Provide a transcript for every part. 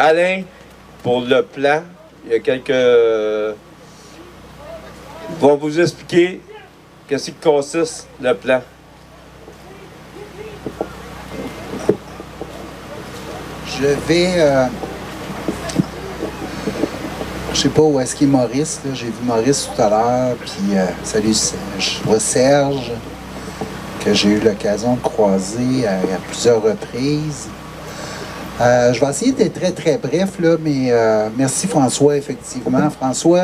Alain, pour le plan, il y a quelques... vont vous expliquer qu'est-ce qui consiste le plan. Je vais... je sais pas où est-ce qu'il est Maurice. J'ai vu Maurice tout à l'heure. Puis, salut Serge. Je vois Serge, que j'ai eu l'occasion de croiser à plusieurs reprises. Je vais essayer d'être très, très bref, là, mais merci François, effectivement. François,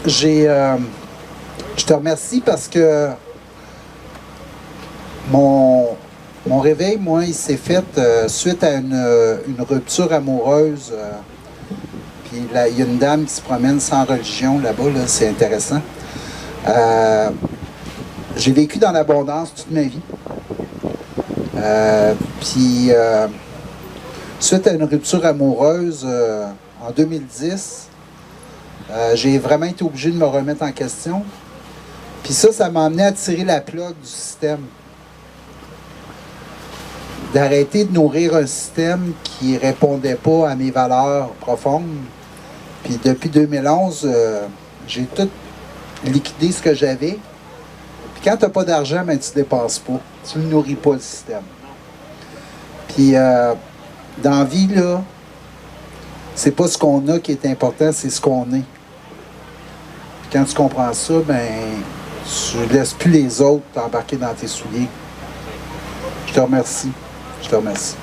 je te remercie parce que mon réveil, moi, il s'est fait suite à une rupture amoureuse. Puis là, il y a une dame qui se promène sans religion là-bas, là, c'est intéressant. J'ai vécu dans l'abondance toute ma vie. Puis, suite à une rupture amoureuse en 2010, j'ai vraiment été obligé de me remettre en question. Puis ça m'a amené à tirer la plug du système. D'arrêter de nourrir un système qui ne répondait pas à mes valeurs profondes. Puis depuis 2011, j'ai tout liquidé ce que j'avais. Puis quand tu n'as pas d'argent, ben, tu ne dépenses pas. Tu ne nourris pas le système. Puis dans la vie, là, c'est pas ce qu'on a qui est important, c'est ce qu'on est. Puis quand tu comprends ça, ben tu ne laisses plus les autres t'embarquer dans tes souliers. Je te remercie. Je te remercie.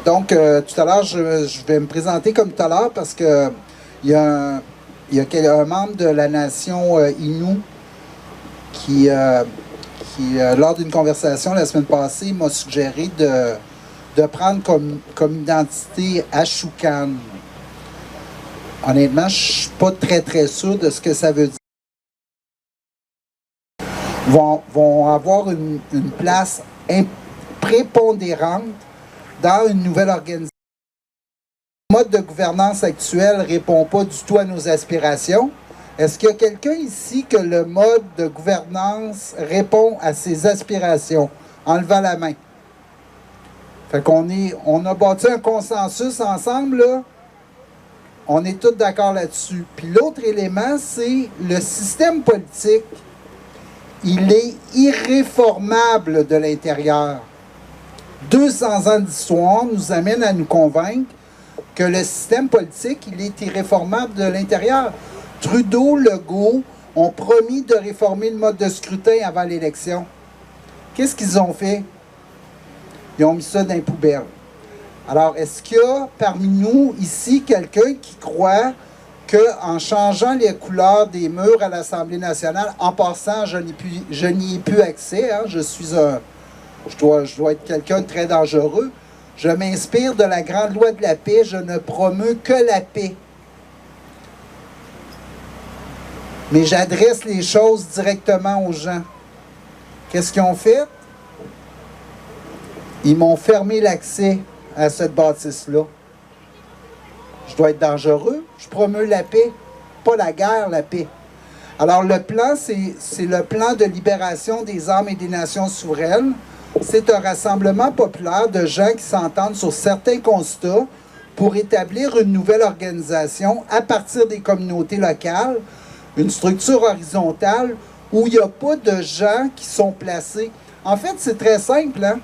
Donc, tout à l'heure, je vais me présenter comme tout à l'heure parce que il y a un membre de la nation Innu qui lors d'une conversation la semaine passée, m'a suggéré de prendre comme identité Ashukan. Honnêtement, je ne suis pas très, très sûr de ce que ça veut dire. Vont avoir une place prépondérante dans une nouvelle organisation. Le mode de gouvernance actuel ne répond pas du tout à nos aspirations. Est-ce qu'il y a quelqu'un ici que le mode de gouvernance répond à ses aspirations? En levant la main. Fait on a bâti un consensus ensemble, là. On est tous d'accord là-dessus. Puis l'autre élément, c'est le système politique. Il est irréformable de l'intérieur. 200 ans d'histoire nous amènent à nous convaincre que le système politique, il est irréformable de l'intérieur. Trudeau, Legault ont promis de réformer le mode de scrutin avant l'élection. Qu'est-ce qu'ils ont fait? Ils ont mis ça dans les poubelles. Alors, est-ce qu'il y a parmi nous ici quelqu'un qui croit qu'en changeant les couleurs des murs à l'Assemblée nationale, en passant, je n'y ai plus accès, hein, je dois être quelqu'un de très dangereux, je m'inspire de la grande loi de la paix, je ne promeus que la paix. Mais j'adresse les choses directement aux gens. Qu'est-ce qu'ils ont fait? Ils m'ont fermé l'accès à cette bâtisse-là. Je dois être dangereux. Je promeux la paix. Pas la guerre, la paix. Alors le plan, c'est le plan de libération des âmes et des nations souveraines. C'est un rassemblement populaire de gens qui s'entendent sur certains constats pour établir une nouvelle organisation à partir des communautés locales, une structure horizontale où il n'y a pas de gens qui sont placés. En fait, c'est très simple, hein?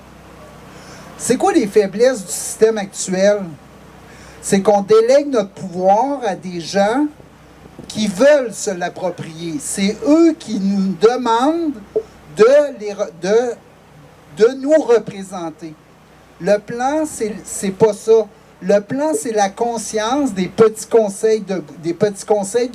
C'est quoi les faiblesses du système actuel? C'est qu'on délègue notre pouvoir à des gens qui veulent se l'approprier. C'est eux qui nous demandent de nous représenter. Le plan, c'est pas ça. Le plan, c'est la conscience des petits conseils de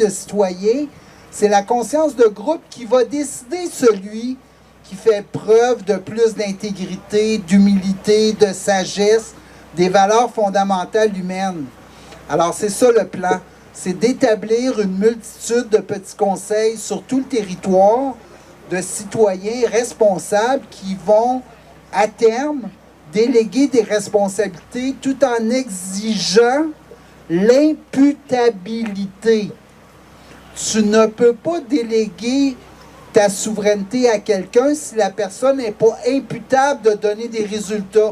citoyens. C'est la conscience de groupe qui va décider celui qui fait preuve de plus d'intégrité, d'humilité, de sagesse, des valeurs fondamentales humaines. Alors, c'est ça le plan. C'est d'établir une multitude de petits conseils sur tout le territoire de citoyens responsables qui vont, à terme, déléguer des responsabilités tout en exigeant l'imputabilité. Tu ne peux pas déléguer ta souveraineté à quelqu'un si la personne n'est pas imputable de donner des résultats?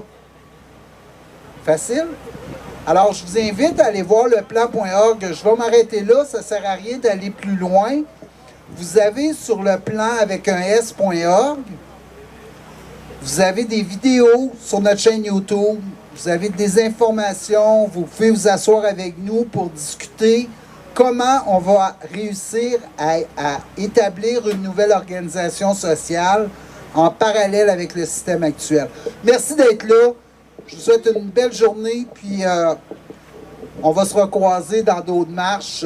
Facile? Alors, je vous invite à aller voir le plan.org. Je vais m'arrêter là, ça ne sert à rien d'aller plus loin. Vous avez sur le plan avec un S.org, vous avez des vidéos sur notre chaîne YouTube, vous avez des informations, vous pouvez vous asseoir avec nous pour discuter comment on va réussir à établir une nouvelle organisation sociale en parallèle avec le système actuel. Merci d'être là. Je vous souhaite une belle journée, puis on va se recroiser dans d'autres marches,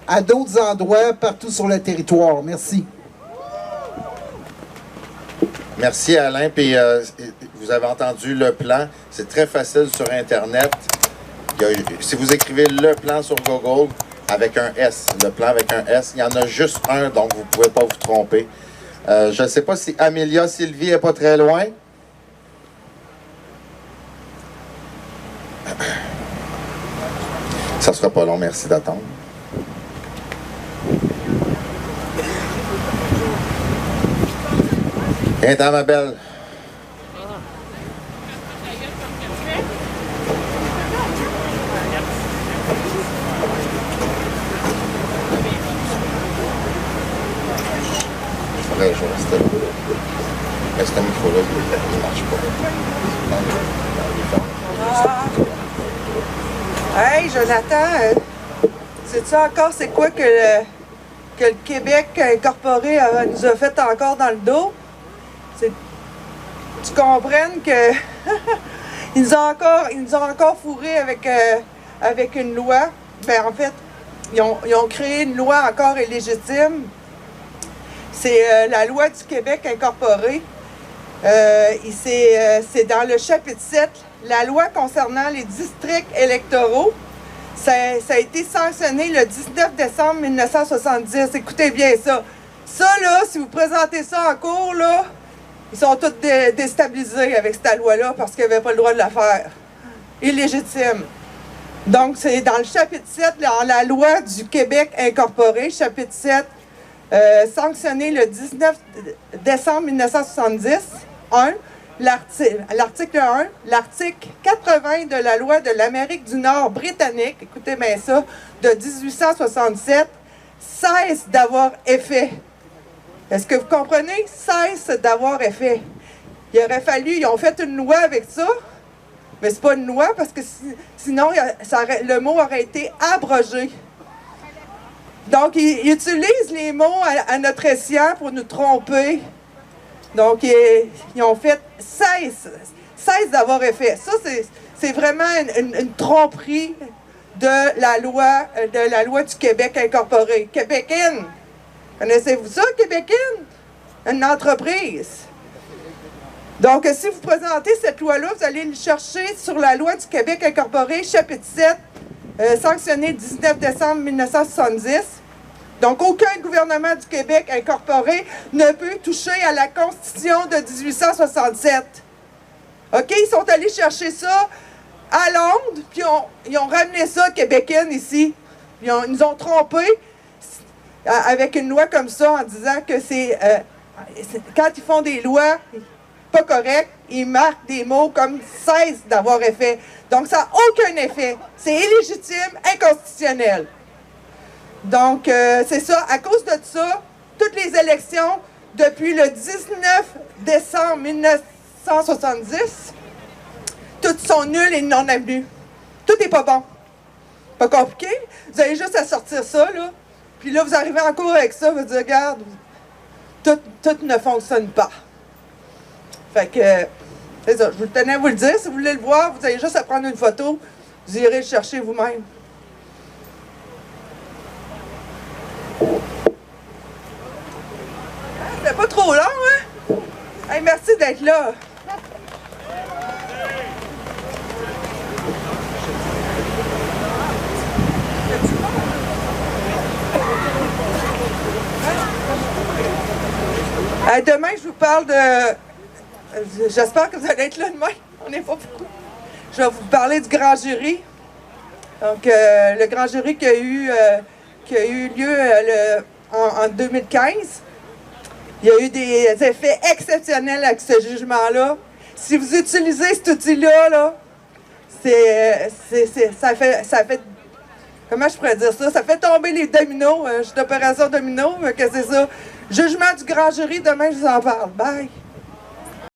à d'autres endroits, partout sur le territoire. Merci. Merci Alain, puis vous avez entendu le plan, c'est très facile sur Internet. Si vous écrivez le plan sur Google avec un S, le plan avec un S, il y en a juste un, donc vous ne pouvez pas vous tromper. Je ne sais pas si Amélia Sylvie n'est pas très loin. Ça sera pas long, merci d'attendre. Viens-t'en, ma belle. Je vais rester là. Mais ce micro-là, il ne marche pas. Hey, Jonathan, sais-tu encore c'est quoi que le Québec incorporé nous a fait encore dans le dos? Tu comprennes que ils nous ont encore fourré avec une loi. Ben, en fait, ils ont créé une loi encore illégitime. C'est la loi du Québec incorporée. C'est dans le chapitre 7, la loi concernant les districts électoraux. Ça a été sanctionné le 19 décembre 1970. Écoutez bien ça. Ça, là, si vous présentez ça en cours, là, ils sont tous déstabilisés avec cette loi-là parce qu'ils n'avaient pas le droit de la faire. Illégitime. Donc, c'est dans le chapitre 7, dans la loi du Québec incorporée, chapitre 7, sanctionné le 19 décembre 1970, 1, l'article 1, l'article 80 de la loi de l'Amérique du Nord britannique, écoutez bien ça, de 1867, cesse d'avoir effet. Est-ce que vous comprenez? Cesse d'avoir effet. Il aurait fallu, ils ont fait une loi avec ça, mais c'est pas une loi parce que sinon le mot aurait été abrogé. Donc, ils utilisent les mots à notre escient pour nous tromper. Donc, ils ont fait cesse d'avoir effet. Ça, c'est vraiment une tromperie de la loi du Québec incorporée. Québec In. Connaissez-vous ça, Québec In? Une entreprise. Donc, si vous présentez cette loi-là, vous allez le chercher sur la loi du Québec incorporée, chapitre 7, sanctionné le 19 décembre 1970. Donc, aucun gouvernement du Québec incorporé ne peut toucher à la Constitution de 1867. OK? Ils sont allés chercher ça à Londres, puis ils ont ramené ça québécois ici. Ils nous ont trompés avec une loi comme ça en disant que quand ils font des lois pas correctes, ils marquent des mots comme cesse d'avoir effet. Donc, ça n'a aucun effet. C'est illégitime, inconstitutionnel. Donc, c'est ça. À cause de ça, toutes les élections, depuis le 19 décembre 1970, toutes sont nulles et non avenues. Tout n'est pas bon. Pas compliqué. Vous avez juste à sortir ça, là. Puis là, vous arrivez en cours avec ça, vous dites, regarde, tout ne fonctionne pas. Fait que, c'est ça. Je vous tenais à vous le dire. Si vous voulez le voir, vous avez juste à prendre une photo. Vous irez le chercher vous-même. C'était pas trop long, hein? Hey, merci d'être là. Demain, je vous parle de... J'espère que vous allez être là demain. On n'est pas beaucoup. Je vais vous parler du grand jury. Donc, le grand jury qui a eu lieu en 2015. Il y a eu des effets exceptionnels avec ce jugement-là. Si vous utilisez cet outil-là, là, ça fait, comment je pourrais dire ça? Ça fait tomber les dominos. Je suis d'opération domino, mais que c'est ça. Jugement du grand jury, demain je vous en parle. Bye!